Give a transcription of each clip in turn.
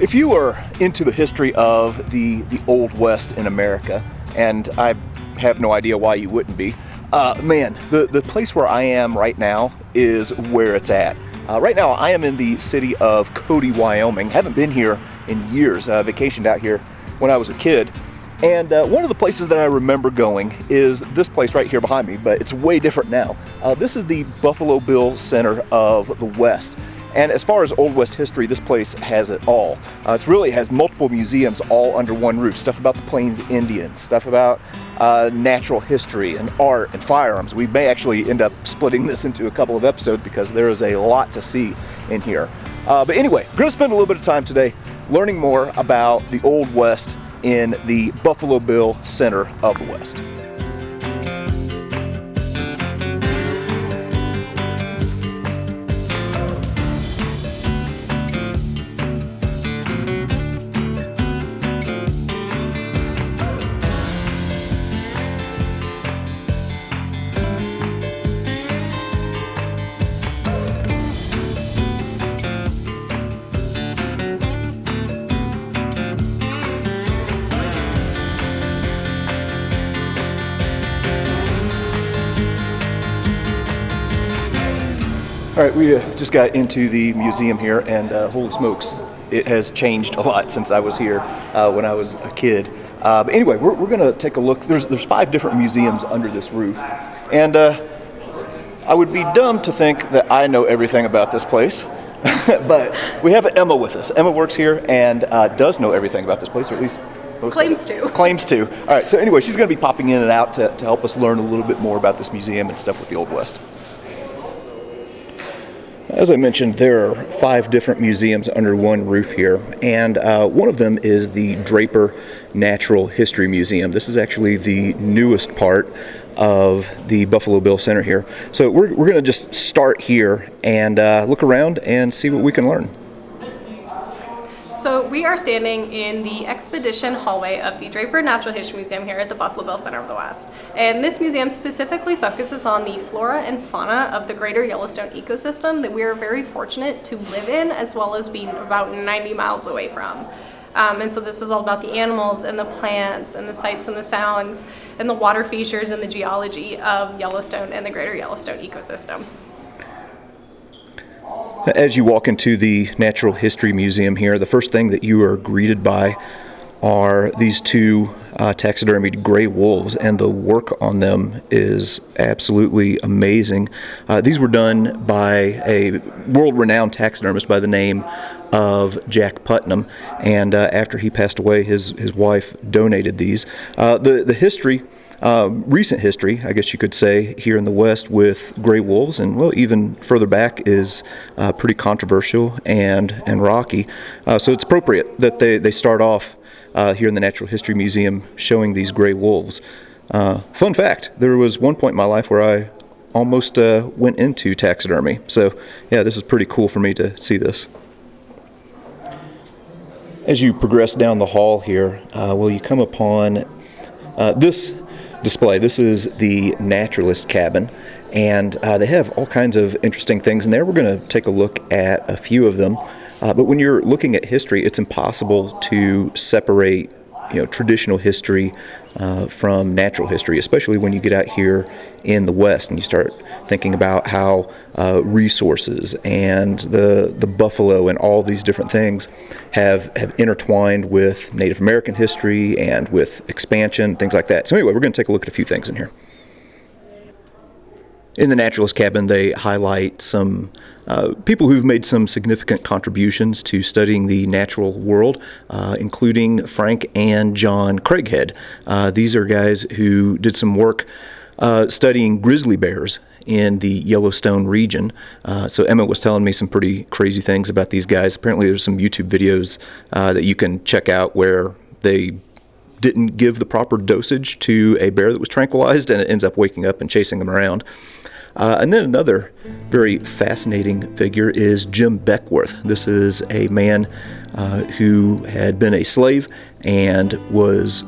If you are into the history of the Old West in America, and I have no idea why you wouldn't be, man, the place where I am right now is where it's at. Right now I am in the city of Cody, Wyoming. Haven't been here in years. Vacationed out here when I was a kid. And one of the places that I remember going is this place right here behind me, but it's way different now. This is the Buffalo Bill Center of the West. And as far as Old West history, this place has it all. It really has multiple museums all under one roof. Stuff about the Plains Indians, stuff about natural history and art and firearms. We may actually end up splitting this into a couple of episodes because there is a lot to see in here. But anyway, we're going to spend a little bit of time today learning more about the Old West in the Buffalo Bill Center of the West. All right, we just got into the museum here, and holy smokes, it has changed a lot since I was here when I was a kid. But anyway, we're going to take a look. There's 5 different museums under this roof, and I would be dumb to think that I know everything about this place. But we have Emma with us. Emma works here and does know everything about this place, or at least claims to. Claims to. All right, so anyway, she's going to be popping in and out to help us learn a little bit more about this museum and stuff with the Old West. As I mentioned, there are 5 different museums under one roof here, and one of them is the Draper Natural History Museum. This is actually the newest part of the Buffalo Bill Center here. So we're going to just start here and look around and see what we can learn. So we are standing in the expedition hallway of the Draper Natural History Museum here at the Buffalo Bill Center of the West. And this museum specifically focuses on the flora and fauna of the greater Yellowstone ecosystem that we are very fortunate to live in, as well as being about 90 miles away from. And so this is all about the animals and the plants and the sights and the sounds and the water features and the geology of Yellowstone and the greater Yellowstone ecosystem. As you walk into the Natural History Museum here, the first thing that you are greeted by are these 2 taxidermied gray wolves, and the work on them is absolutely amazing. These were done by a world-renowned taxidermist by the name of Jack Putnam, and after he passed away, his wife donated these. The history, recent history, I guess you could say, here in the West with gray wolves, and well, even further back, is pretty controversial and rocky. So it's appropriate that they start off here in the Natural History Museum showing these gray wolves. Fun fact, there was one point in my life where I almost went into taxidermy. So yeah, this is pretty cool for me to see this. As you progress down the hall here, you come upon this display. This is the Naturalist Cabin, and they have all kinds of interesting things in there. We're going to take a look at a few of them. But when you're looking at history, it's impossible to separate, traditional history from natural history, especially when you get out here in the West and you start thinking about how resources and the buffalo and all these different things have intertwined with Native American history and with expansion, things like that. So anyway, we're going to take a look at a few things in here. In the Naturalist Cabin, they highlight some people who've made some significant contributions to studying the natural world, including Frank and John Craighead. These are guys who did some work studying grizzly bears in the Yellowstone region. So Emma was telling me some pretty crazy things about these guys. Apparently there's some YouTube videos that you can check out where they didn't give the proper dosage to a bear that was tranquilized, and it ends up waking up and chasing them around. And then another very fascinating figure is Jim Beckworth. This is a man who had been a slave and was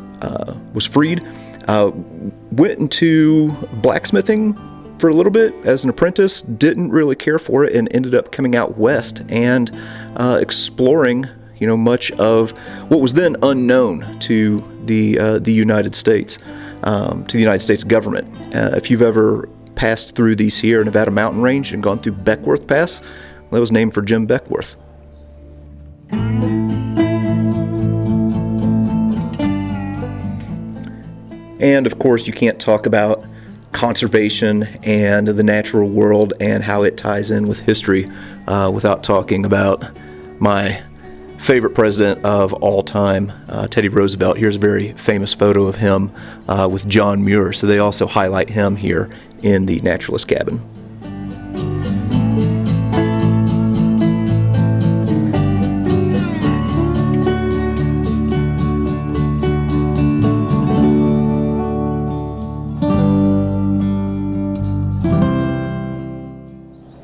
freed, went into blacksmithing for a little bit as an apprentice, didn't really care for it, and ended up coming out west and exploring much of what was then unknown to the United States, to the United States government. If you've ever passed through the Sierra Nevada mountain range and gone through Beckwourth Pass, well, that was named for Jim Beckwourth. And of course, you can't talk about conservation and the natural world and how it ties in with history without talking about my favorite president of all time, Teddy Roosevelt. Here's a very famous photo of him with John Muir. So they also highlight him here in the Naturalist Cabin.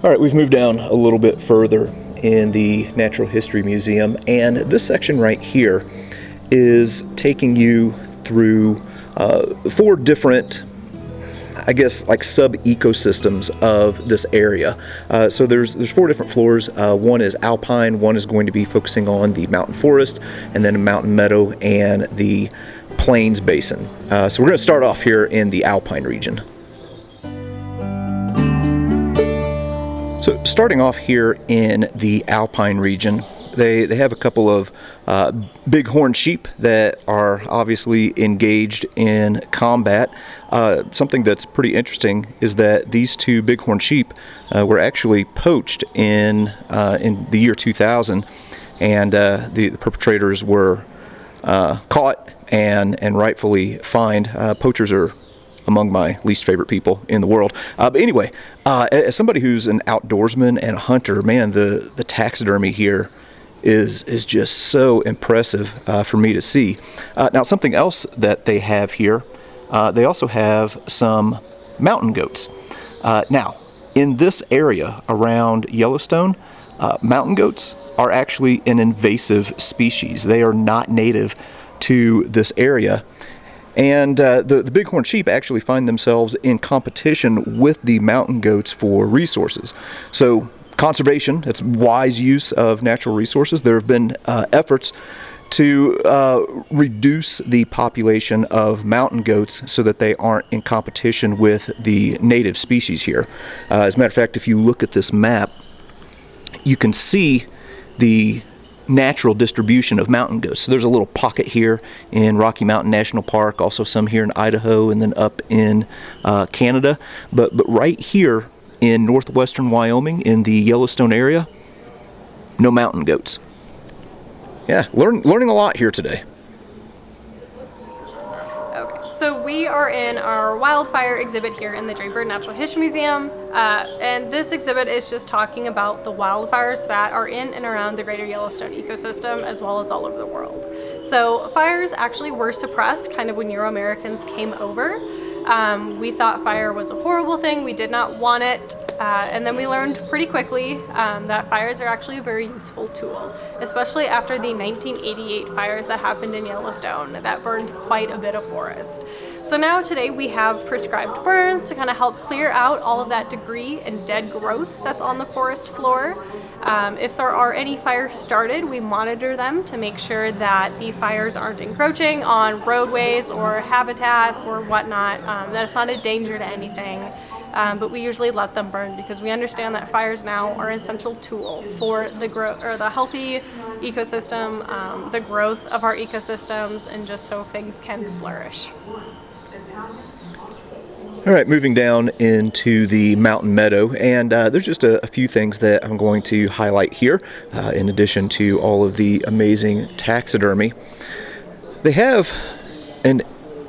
All right, we've moved down a little bit further in the Natural History Museum, and this section right here is taking you through 4 different, I guess, like sub-ecosystems of this area. So there's 4 different floors. One is alpine, one is going to be focusing on the mountain forest, and then a mountain meadow and the plains basin. So we're going to start off here in the alpine region. So starting off here in the alpine region, they have a couple of bighorn sheep that are obviously engaged in combat. Something that's pretty interesting is that these 2 bighorn sheep were actually poached in the year 2000, and the perpetrators were caught and rightfully fined. Poachers are among my least favorite people in the world. But anyway, as somebody who's an outdoorsman and a hunter, man, the taxidermy here is just so impressive for me to see. Now, something else that they have here, they also have some mountain goats. Now, in this area around Yellowstone, mountain goats are actually an invasive species. They are not native to this area. And the bighorn sheep actually find themselves in competition with the mountain goats for resources. So conservation, it's wise use of natural resources. There have been efforts to reduce the population of mountain goats so that they aren't in competition with the native species here. As a matter of fact, if you look at this map, you can see the natural distribution of mountain goats. So there's a little pocket here in Rocky Mountain National Park, also some here in Idaho, and then up in Canada. But right here in northwestern Wyoming, in the Yellowstone area, no mountain goats. Yeah, learning a lot here today. Okay, so we are in our wildfire exhibit here in the Draper Natural History Museum, and this exhibit is just talking about the wildfires that are in and around the greater Yellowstone ecosystem, as well as all over the world. So fires actually were suppressed kind of when Euro-Americans came over. We thought fire was a horrible thing, we did not want it, and then we learned pretty quickly that fires are actually a very useful tool, especially after the 1988 fires that happened in Yellowstone that burned quite a bit of forest. So now today we have prescribed burns to kind of help clear out all of that debris and dead growth that's on the forest floor. If there are any fires started, we monitor them to make sure that the fires aren't encroaching on roadways or habitats or whatnot, that it's not a danger to anything. But we usually let them burn because we understand that fires now are an essential tool for the growth or the healthy ecosystem, the growth of our ecosystems, and just so things can flourish. All right, moving down into the mountain meadow, and there's just a few things that I'm going to highlight here, in addition to all of the amazing taxidermy. They have an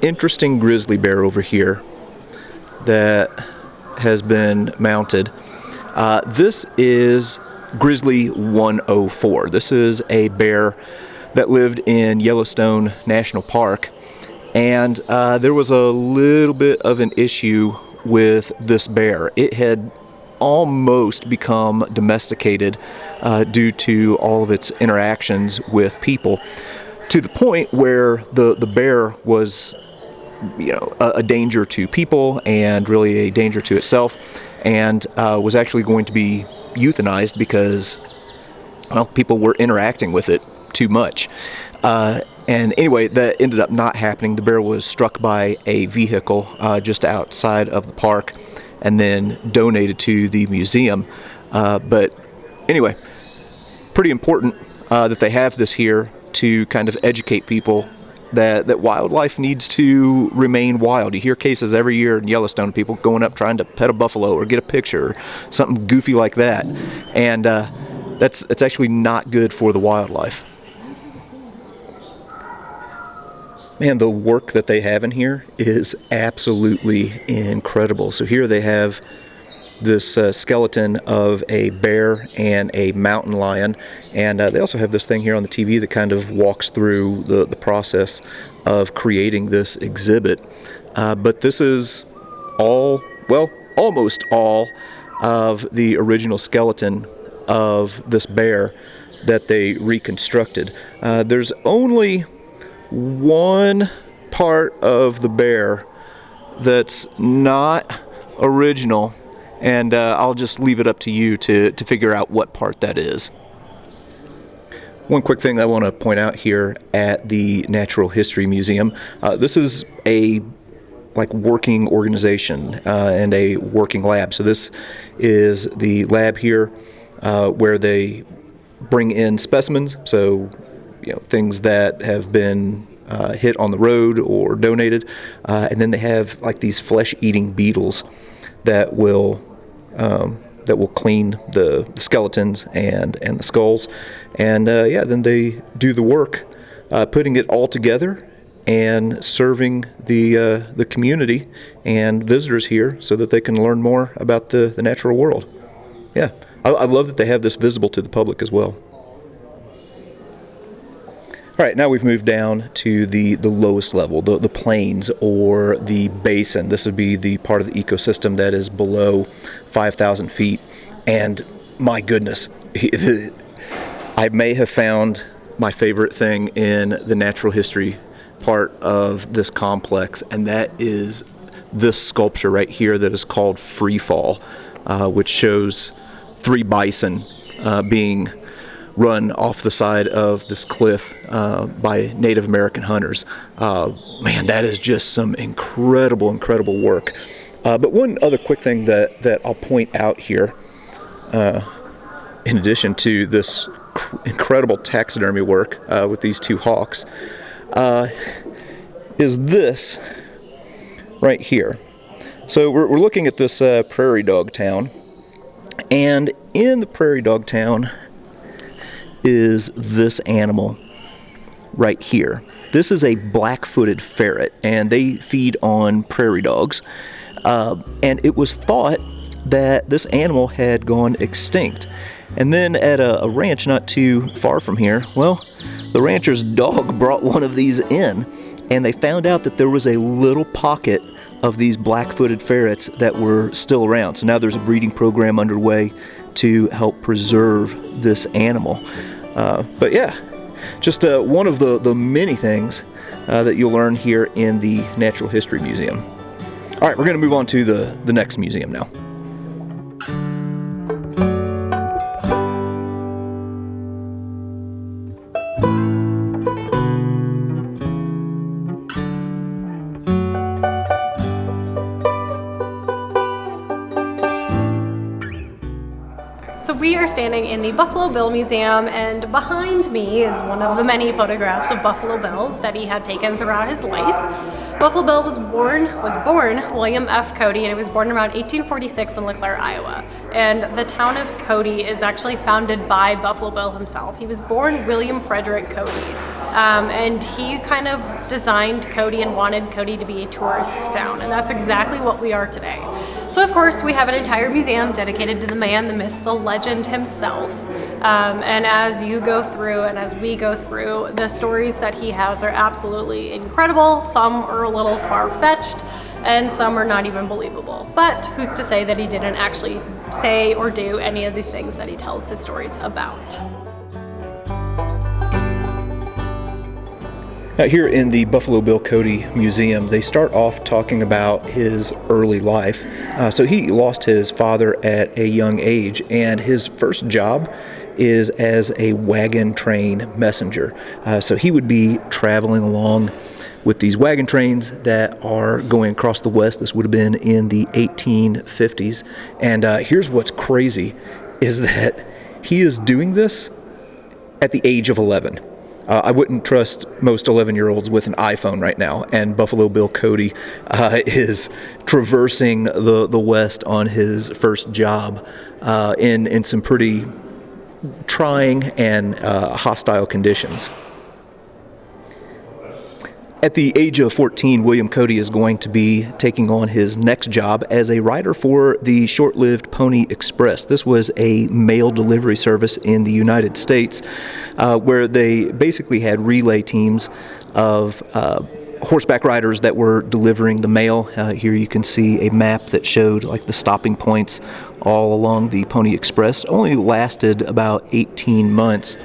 interesting grizzly bear over here that has been mounted. This is Grizzly 104. This is a bear that lived in Yellowstone National Park. And there was a little bit of an issue with this bear. It had almost become domesticated due to all of its interactions with people, to the point where the bear was, a danger to people and really a danger to itself, and was actually going to be euthanized because, well, people were interacting with it too much. And anyway, that ended up not happening. The bear was struck by a vehicle just outside of the park and then donated to the museum. But anyway, pretty important that they have this here to kind of educate people that wildlife needs to remain wild. You hear cases every year in Yellowstone, people going up trying to pet a buffalo or get a picture or something goofy like that. And that's actually not good for the wildlife. Man, the work that they have in here is absolutely incredible. So here they have this skeleton of a bear and a mountain lion, and they also have this thing here on the TV that kind of walks through the process of creating this exhibit. But this is all, well, almost all of the original skeleton of this bear that they reconstructed. There's only one part of the bear that's not original, and I'll just leave it up to you to figure out what part that is. One quick thing I want to point out here at the Natural History Museum, this is a working organization and a working lab. So this is the lab here where they bring in specimens, so things that have been hit on the road or donated, and then they have these flesh-eating beetles that will clean the skeletons and the skulls, and then they do the work putting it all together and serving the community and visitors here so that they can learn more about the natural world. Yeah, I love that they have this visible to the public as well. All right, now we've moved down to the lowest level, the plains or the basin. This would be the part of the ecosystem that is below 5,000 feet. And my goodness, I may have found my favorite thing in the natural history part of this complex, and that is this sculpture right here that is called Free Fall, which shows 3 bison being run off the side of this cliff by Native American hunters. Man, that is just some incredible work. But one other quick thing that I'll point out here, in addition to this incredible taxidermy work with these 2 hawks, is this right here. So we're looking at this prairie dog town, and in the prairie dog town is this animal right here. This is a black-footed ferret, and they feed on prairie dogs. And it was thought that this animal had gone extinct. And then at a ranch not too far from here, well, the rancher's dog brought one of these in, and they found out that there was a little pocket of these black-footed ferrets that were still around. So now there's a breeding program underway to help preserve this animal. But yeah, just one of the many things that you'll learn here in the Natural History Museum. All right, we're going to move on to the next museum now. So we are standing in the Buffalo Bill Museum, and behind me is one of the many photographs of Buffalo Bill that he had taken throughout his life. Buffalo Bill was born William F. Cody, and he was born around 1846 in LeClaire, Iowa. And the town of Cody is actually founded by Buffalo Bill himself. He was born William Frederick Cody, and he kind of designed Cody and wanted Cody to be a tourist town, and that's exactly what we are today. So of course we have an entire museum dedicated to the man, the myth, the legend himself. And as you go through and as we go through, the stories that he has are absolutely incredible. Some are a little far-fetched and some are not even believable. But who's to say that he didn't actually say or do any of these things that he tells his stories about? Here in the Buffalo Bill Cody Museum, they start off talking about his early life. So he lost his father at a young age, and his first job is as a wagon train messenger. So he would be traveling along with these wagon trains that are going across the West. This would have been in the 1850s. And here's what's crazy is that he is doing this at the age of 11. I wouldn't trust most 11-year-olds with an iPhone right now, and Buffalo Bill Cody is traversing the West on his first job in some pretty trying and hostile conditions. At the age of 14, William Cody is going to be taking on his next job as a rider for the short-lived Pony Express. This was a mail delivery service in the United States where they basically had relay teams of horseback riders that were delivering the mail. Here you can see a map that showed like the stopping points all along the Pony Express. It only lasted about 18 months.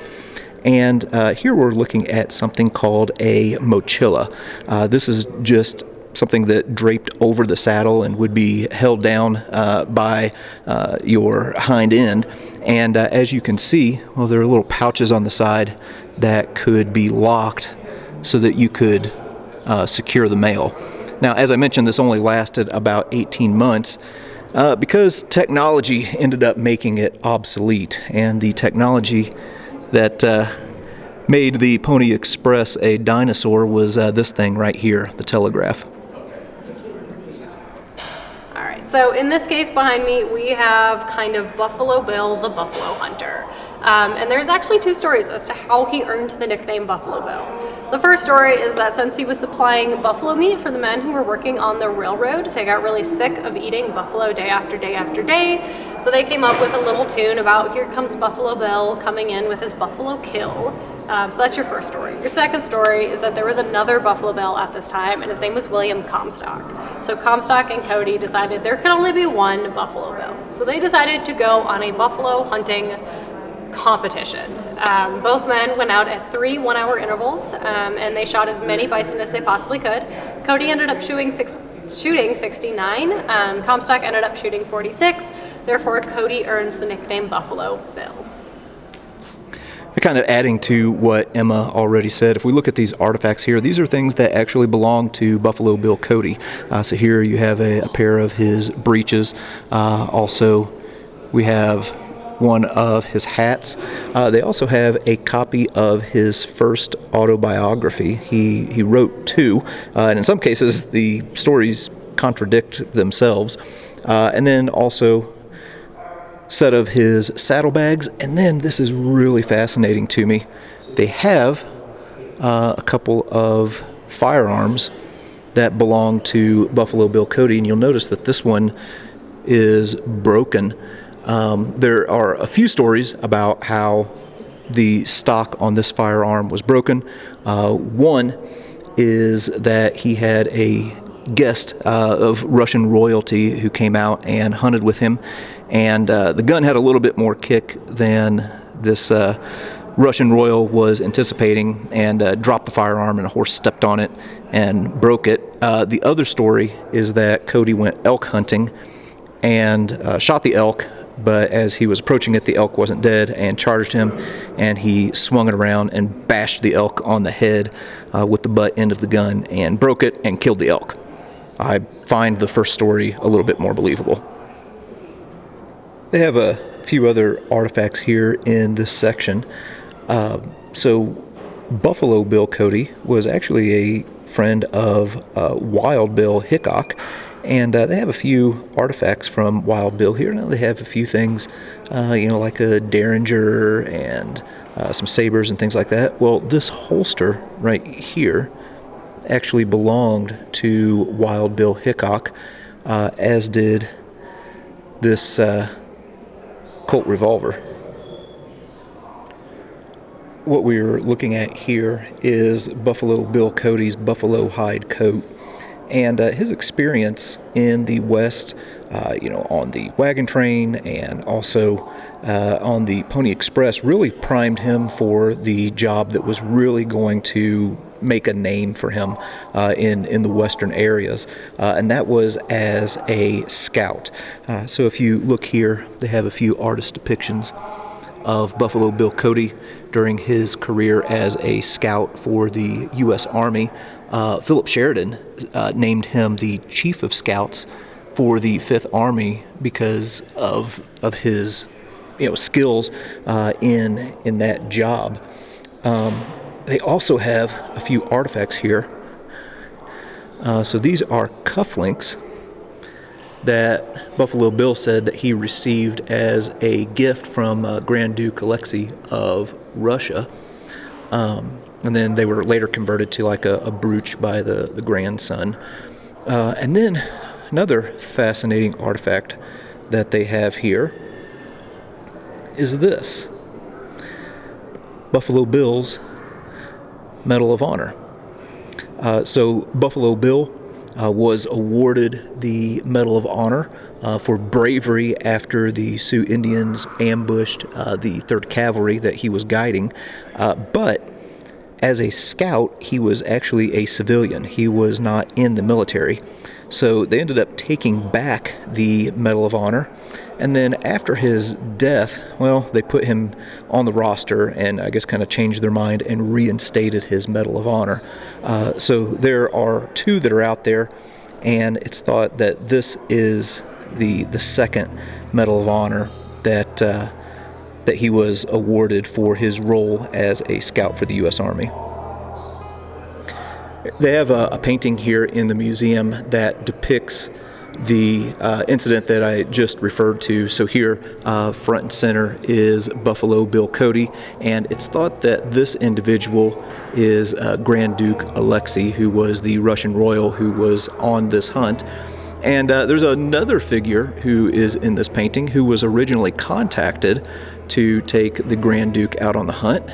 And here we're looking at something called a mochila. This is just something that draped over the saddle and would be held down by your hind end. And as you can see, well, there are little pouches on the side that could be locked so that you could secure the mail. Now, as I mentioned, this only lasted about 18 months. Because technology ended up making it obsolete, and the technology that made the Pony Express a dinosaur was this thing right here, the telegraph. All right, so in this case behind me, we have kind of Buffalo Bill, the Buffalo Hunter. And there's actually two stories as to how he earned the nickname Buffalo Bill. The first story is that since he was supplying buffalo meat for the men who were working on the railroad, they got really sick of eating buffalo day after day after day. So they came up with a little tune about here comes Buffalo Bill coming in with his buffalo kill. So that's your first story. Your second story is that there was another Buffalo Bill at this time, and his name was William Comstock. So Comstock and Cody decided there could only be one Buffalo Bill. So they decided to go on a buffalo hunting competition. Both men went out at 3 one-hour intervals, and they shot as many bison as they possibly could. Cody ended up shooting 69. Comstock ended up shooting 46. Therefore, Cody earns the nickname Buffalo Bill. Kind of adding to what Emma already said, if we look at these artifacts here, these are things that actually belong to Buffalo Bill Cody. So here you have a pair of his breeches. Also, we have one of his hats. They also have a copy of his first autobiography. He wrote 2, and in some cases the stories contradict themselves. And then also set of his saddlebags, and then this is really fascinating to me. They have a couple of firearms that belong to Buffalo Bill Cody, and you'll notice that this one is broken. There are a few stories about how the stock on this firearm was broken. One is that he had a guest of Russian royalty who came out and hunted with him, and the gun had a little bit more kick than this Russian royal was anticipating, and dropped the firearm, and a horse stepped on it and broke it. The other story is that Cody went elk hunting and shot the elk, but as he was approaching it, the elk wasn't dead and charged him, and he swung it around and bashed the elk on the head with the butt end of the gun and broke it and killed the elk. I find the first story a little bit more believable. They have a few other artifacts here in this section. So Buffalo Bill Cody was actually a friend of Wild Bill Hickok, and they have a few artifacts from Wild Bill here. Now they have a few things, like a derringer and some sabers and things like that. Well, this holster right here actually belonged to Wild Bill Hickok, as did this Colt revolver. What we're looking at here is Buffalo Bill Cody's buffalo hide coat, and his experience in the West, on the wagon train and also on the Pony Express really primed him for the job that was really going to make a name for him in the western areas, and that was as a scout. So if you look here, they have a few artist depictions of Buffalo Bill Cody during his career as a scout for the U.S. Army. Philip Sheridan named him the Chief of Scouts for the 5th Army because of his skills in that job. They also have a few artifacts here. So these are cufflinks that Buffalo Bill said that he received as a gift from Grand Duke Alexei of Russia. And then they were later converted to like a brooch by the grandson. And then another fascinating artifact that they have here is this. Buffalo Bill's Medal of Honor. So Buffalo Bill was awarded the Medal of Honor for bravery after the Sioux Indians ambushed the 3rd Cavalry that he was guiding. But as a scout, he was actually a civilian. He was not in the military. So they ended up taking back the Medal of Honor. And then after his death, well, they put him on the roster and I guess kind of changed their mind and reinstated his Medal of Honor. So there are 2 that are out there, and it's thought that this is the second Medal of Honor that he was awarded for his role as a scout for the U.S. Army. They have a painting here in the museum that depicts the incident that I just referred to. So here, front and center, is Buffalo Bill Cody, and it's thought that this individual is Grand Duke Alexei, who was the Russian royal who was on this hunt. And there's another figure who is in this painting who was originally contacted to take the Grand Duke out on the hunt,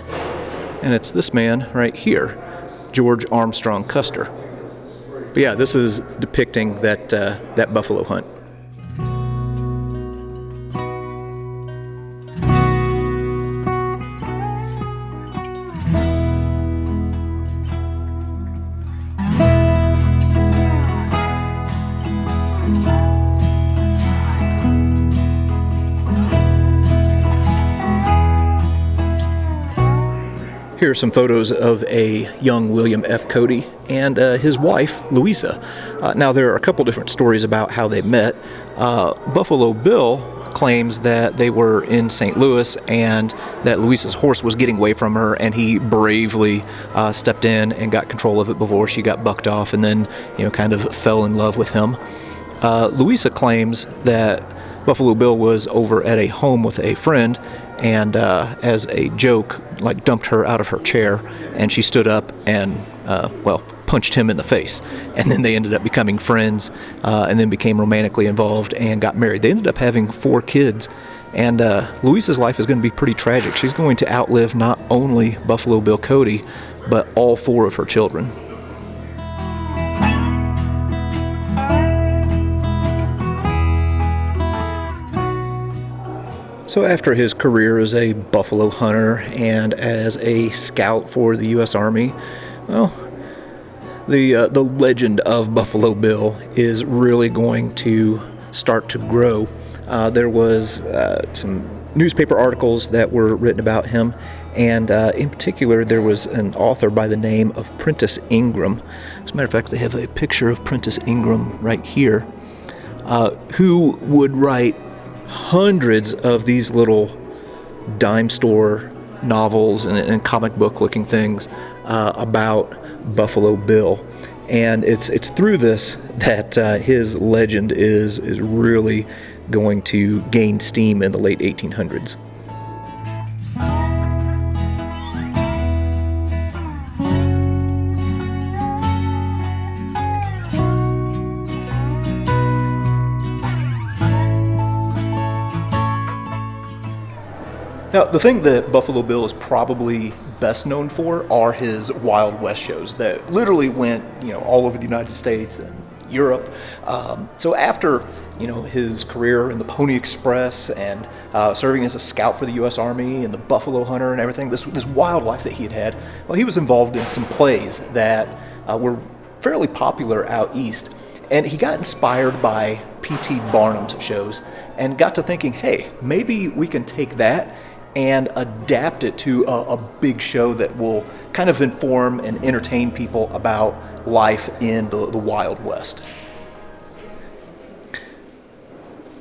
and it's this man right here, George Armstrong Custer. But yeah, this is depicting that buffalo hunt. Here are some photos of a young William F. Cody and his wife, Louisa. Now, there are a couple different stories about how they met. Buffalo Bill claims that they were in St. Louis and that Louisa's horse was getting away from her, and he bravely stepped in and got control of it before she got bucked off, and then, kind of fell in love with him. Louisa claims that Buffalo Bill was over at a home with a friend, and as a joke, dumped her out of her chair, and she stood up and, punched him in the face. And then they ended up becoming friends, and then became romantically involved and got married. They ended up having 4 kids, and Louisa's life is going to be pretty tragic. She's going to outlive not only Buffalo Bill Cody, but all 4 of her children. So after his career as a buffalo hunter and as a scout for the U.S. Army, well, the legend of Buffalo Bill is really going to start to grow. There was some newspaper articles that were written about him, and in particular there was an author by the name of Prentice Ingram. As a matter of fact, they have a picture of Prentice Ingram right here, who would write hundreds of these little dime store novels and comic book looking things about Buffalo Bill. And it's through this that his legend is really going to gain steam in the late 1800s. Now, the thing that Buffalo Bill is probably best known for are his Wild West shows that literally went, all over the United States and Europe. So after, his career in the Pony Express and serving as a scout for the U.S. Army and the Buffalo Hunter and everything, this wild life that he had, well, he was involved in some plays that were fairly popular out east. And he got inspired by P.T. Barnum's shows and got to thinking, hey, maybe we can take that and adapt it to a big show that will kind of inform and entertain people about life in the Wild West.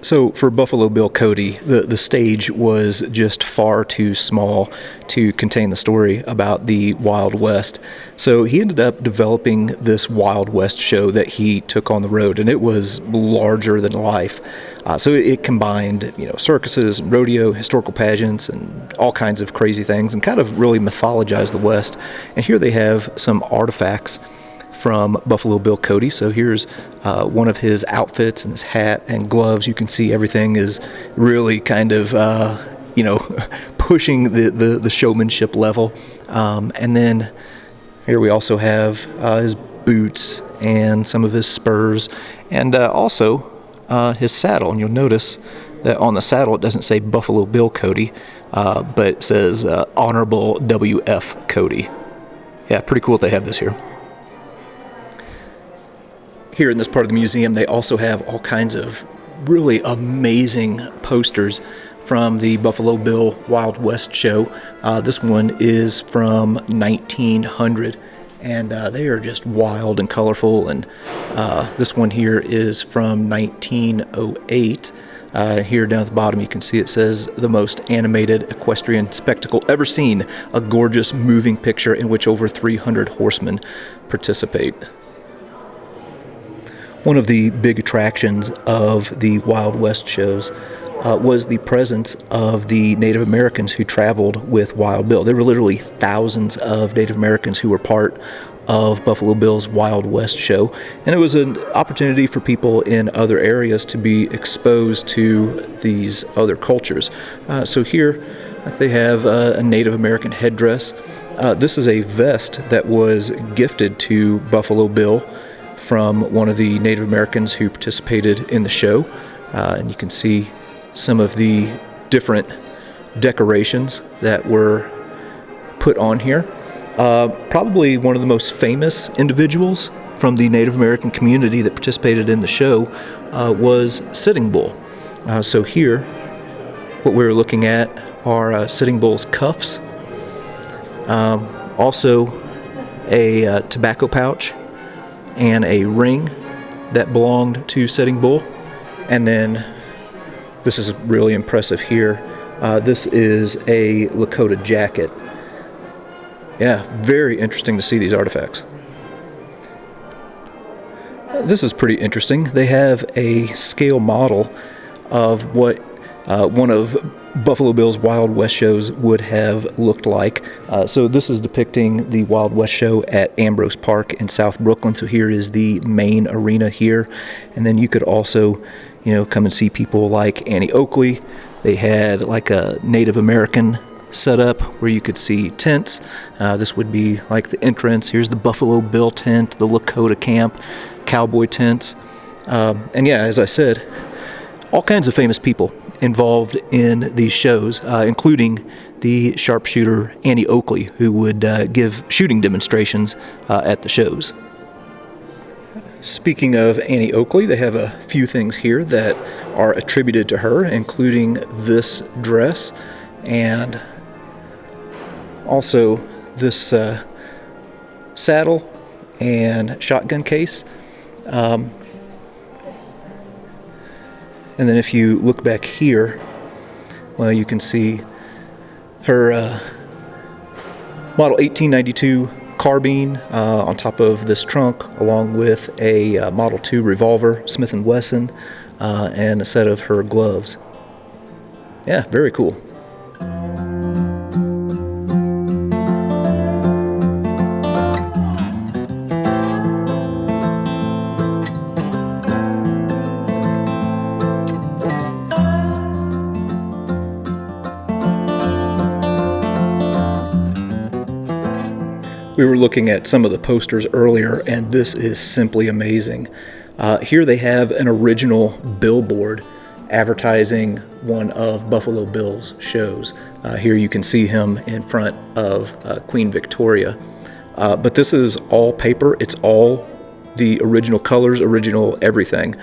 So for Buffalo Bill Cody, the stage was just far too small to contain the story about the Wild West. So he ended up developing this Wild West show that he took on the road, and it was larger than life. So it combined, circuses and rodeo, historical pageants, and all kinds of crazy things, and kind of really mythologized the West. And here they have some artifacts from Buffalo Bill Cody. So here's one of his outfits and his hat and gloves. You can see everything is really kind of, pushing the showmanship level. And then here we also have his boots and some of his spurs, and also his saddle. And you'll notice that on the saddle it doesn't say Buffalo Bill Cody, but it says Honorable W.F. Cody. Yeah, pretty cool that they have this here. Here in this part of the museum, they also have all kinds of really amazing posters from the Buffalo Bill Wild West show. This one is from 1900, and they are just wild and colorful. And this one here is from 1908. Here down at the bottom you can see it says the most animated equestrian spectacle ever seen, a gorgeous moving picture in which over 300 horsemen participate. One of the big attractions of the Wild West shows was the presence of the Native Americans who traveled with Wild Bill. There were literally thousands of Native Americans who were part of Buffalo Bill's Wild West show, and it was an opportunity for people in other areas to be exposed to these other cultures. So here they have a Native American headdress. This is a vest that was gifted to Buffalo Bill from one of the Native Americans who participated in the show. And you can see some of the different decorations that were put on here. Probably one of the most famous individuals from the Native American community that participated in the show was Sitting Bull. So here, what we're looking at are Sitting Bull's cuffs, also a tobacco pouch, and a ring that belonged to Sitting Bull. And then this is really impressive here. This is a Lakota jacket. Yeah, very interesting to see these artifacts. This is pretty interesting. They have a scale model of what one of Buffalo Bill's Wild West shows would have looked like. So this is depicting the Wild West show at Ambrose Park in South Brooklyn. So here is the main arena here. And then you could also, come and see people like Annie Oakley. They had like a Native American setup where you could see tents. This would be like the entrance. Here's the Buffalo Bill tent, the Lakota camp, cowboy tents. And yeah, as I said, all kinds of famous people involved in these shows, including the sharpshooter Annie Oakley, who would give shooting demonstrations at the shows. Speaking of Annie Oakley, they have a few things here that are attributed to her, including this dress and also this saddle and shotgun case. And then if you look back here, well, you can see her Model 1892 carbine on top of this trunk, along with a Model 2 revolver, Smith & Wesson, and a set of her gloves. Yeah, very cool. We were looking at some of the posters earlier, and this is simply amazing. Here they have an original billboard advertising one of Buffalo Bill's shows. Here you can see him in front of Queen Victoria. But this is all paper. It's all the original colors, original everything.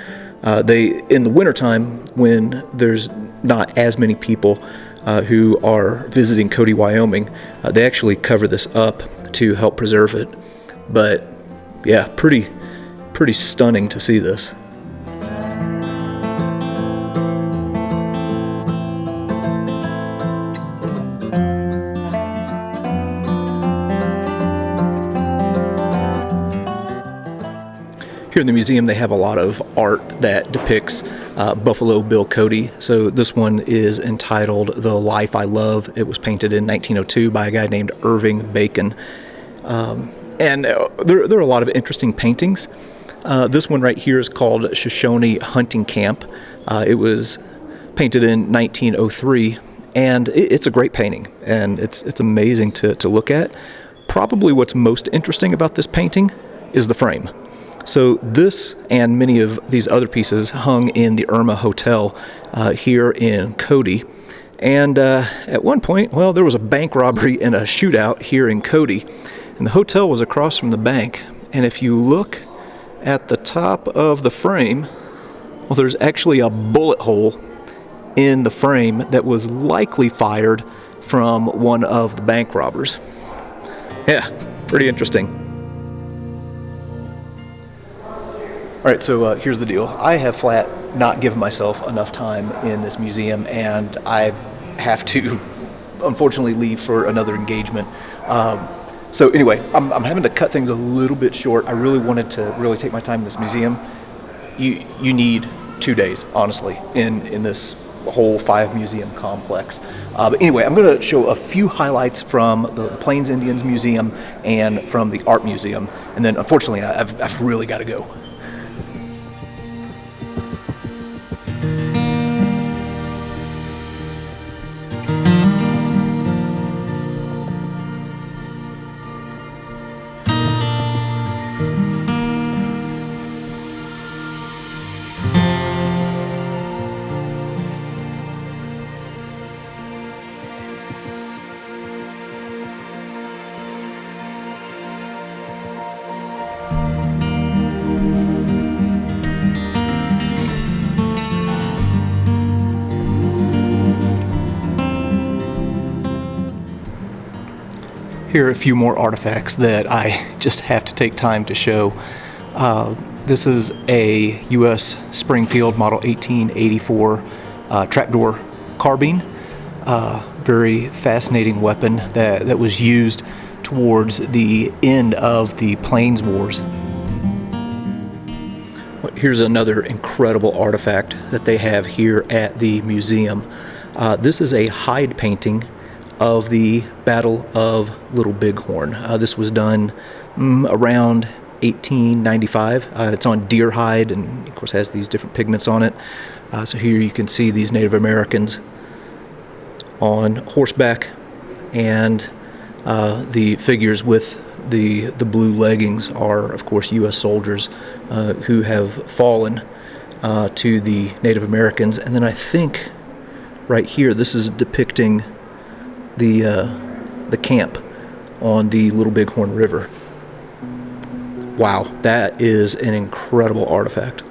In the wintertime, when there's not as many people, who are visiting Cody, Wyoming. They actually cover this up to help preserve it. But yeah, pretty stunning to see this. Here in the museum, they have a lot of art that depicts Buffalo Bill Cody. So this one is entitled "The Life I Love." It was painted in 1902 by a guy named Irving Bacon. And there are a lot of interesting paintings. This one right here is called Shoshone Hunting Camp. It was painted in 1903, and it's a great painting, and it's amazing to look at. Probably what's most interesting about this painting is the frame. So this and many of these other pieces hung in the Irma Hotel here in Cody. And at one point, well, there was a bank robbery and a shootout here in Cody. And the hotel was across from the bank. And if you look at the top of the frame, well, there's actually a bullet hole in the frame that was likely fired from one of the bank robbers. Yeah, pretty interesting. All right, so here's the deal. I have flat not given myself enough time in this museum, and I have to, unfortunately, leave for another engagement. So anyway, I'm having to cut things a little bit short. I really wanted to really take my time in this museum. You need 2 days, honestly, in this whole 5-museum complex. But anyway, I'm going to show a few highlights from the Plains Indians Museum and from the Art Museum, and then unfortunately, I've really got to go. Here are a few more artifacts that I just have to take time to show. This is a U.S. Springfield Model 1884 trapdoor carbine. Very fascinating weapon that was used towards the end of the Plains Wars. Here's another incredible artifact that they have here at the museum. This is a hide painting of the Battle of Little Bighorn. This was done around 1895. It's on deer hide and of course has these different pigments on it. So here you can see these Native Americans on horseback, and the figures with the blue leggings are of course U.S. soldiers who have fallen to the Native Americans. And then I think right here this is depicting the camp on the Little Bighorn River. Wow, that is an incredible artifact.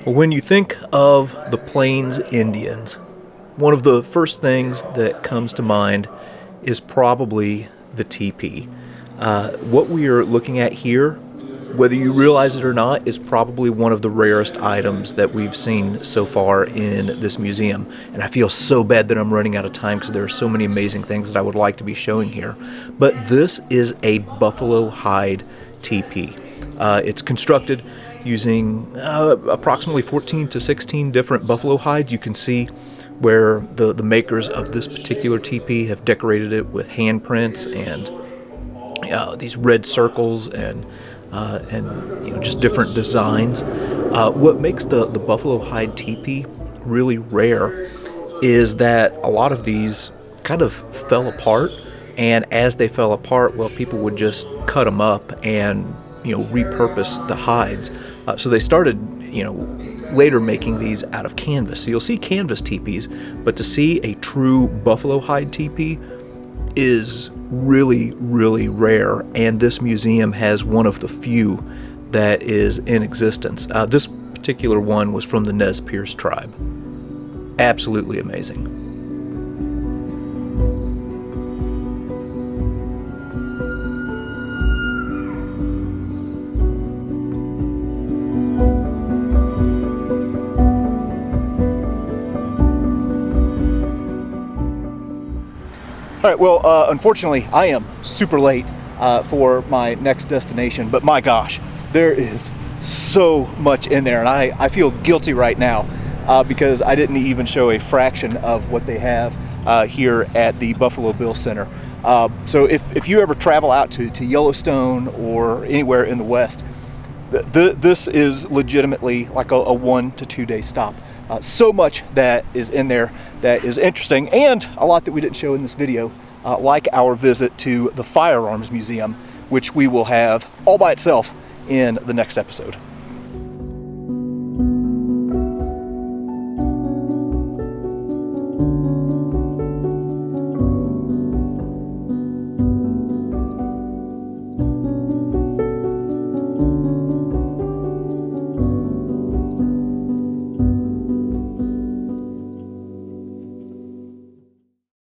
When you think of the Plains Indians, one of the first things that comes to mind is probably the teepee. What we are looking at here, whether you realize it or not, is probably one of the rarest items that we've seen so far in this museum. And I feel so bad that I'm running out of time because there are so many amazing things that I would like to be showing here. But this is a buffalo hide teepee. It's constructed using approximately 14 to 16 different buffalo hides. You can see where the makers of this particular teepee have decorated it with handprints and these red circles and just different designs. What makes the buffalo hide teepee really rare is that a lot of these kind of fell apart, and as they fell apart, well, people would just cut them up and repurpose the hides. So they started later making these out of canvas. So you'll see canvas teepees, but to see a true buffalo hide teepee is really, really rare, and this museum has one of the few that is in existence. This particular one was from the Nez Perce tribe. Absolutely amazing. All right, well, unfortunately, I am super late for my next destination, but my gosh, there is so much in there, and I feel guilty right now because I didn't even show a fraction of what they have here at the Buffalo Bill Center. So if you ever travel out to Yellowstone or anywhere in the West, this is legitimately like a 1 to 2 day stop. So much that is in there that is interesting, and a lot that we didn't show in this video, like our visit to the Firearms Museum, which we will have all by itself in the next episode.